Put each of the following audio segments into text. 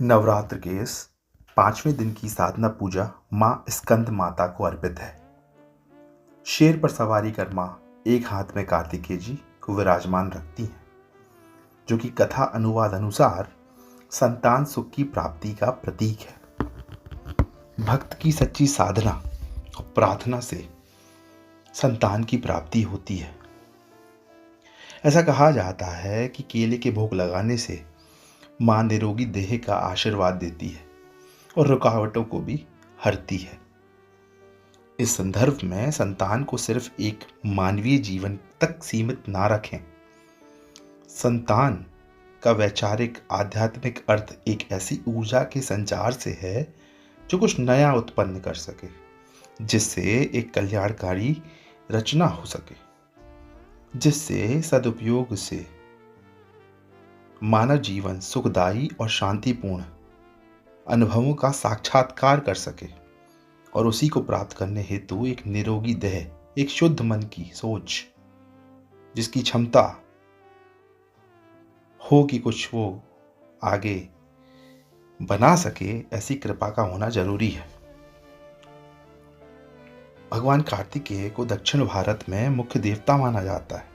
नवरात्र के इस 5वें दिन की साधना पूजा माँ स्कंद माता को अर्पित है। शेर पर सवारी कर माँ एक हाथ में कार्तिकेय जी को विराजमान रखती हैं, जो कि कथा अनुवाद अनुसार संतान सुख की प्राप्ति का प्रतीक है। भक्त की सच्ची साधना और प्रार्थना से संतान की प्राप्ति होती है। ऐसा कहा जाता है कि केले के भोग लगाने से मां निरोगी देह का आशीर्वाद देती है और रुकावटों को भी हरती है। इस संदर्भ में संतान को सिर्फ एक मानवीय जीवन तक सीमित ना रखें। संतान का वैचारिक आध्यात्मिक अर्थ एक ऐसी ऊर्जा के संचार से है जो कुछ नया उत्पन्न कर सके, जिससे एक कल्याणकारी रचना हो सके, जिससे सदुपयोग से मानव जीवन सुखदायी और शांतिपूर्ण अनुभवों का साक्षात्कार कर सके और उसी को प्राप्त करने हेतु एक निरोगी देह, एक शुद्ध मन की सोच, जिसकी क्षमता हो कि कुछ वो आगे बना सके, ऐसी कृपा का होना जरूरी है। भगवान कार्तिकेय को दक्षिण भारत में मुख्य देवता माना जाता है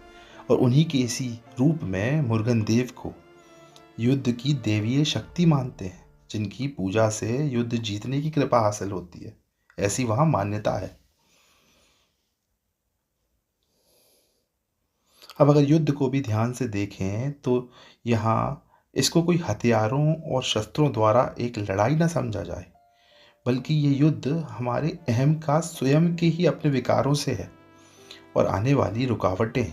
और उन्हीं के इसी रूप में मुरुगन देव को युद्ध की देवीय शक्ति मानते हैं, जिनकी पूजा से युद्ध जीतने की कृपा हासिल होती है, ऐसी वहां मान्यता है। अब अगर युद्ध को भी ध्यान से देखें तो यहाँ इसको कोई हथियारों और शस्त्रों द्वारा एक लड़ाई न समझा जाए, बल्कि ये युद्ध हमारे अहम का स्वयं के ही अपने विकारों से है और आने वाली रुकावटें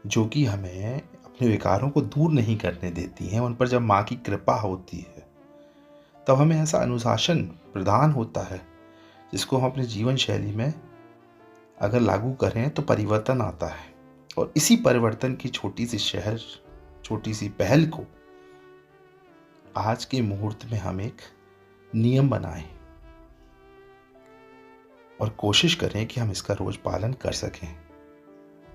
जो कि हमें अपने विकारों को दूर नहीं करने देती हैं, उन पर जब माँ की कृपा होती है तब हमें ऐसा अनुशासन प्रदान होता है जिसको हम अपने जीवन शैली में अगर लागू करें तो परिवर्तन आता है। और इसी परिवर्तन की छोटी सी पहल को आज के मुहूर्त में हम एक नियम बनाएं और कोशिश करें कि हम इसका रोज पालन कर सकें।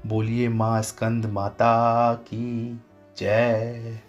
बोलिए माँ स्कंद माता की जय।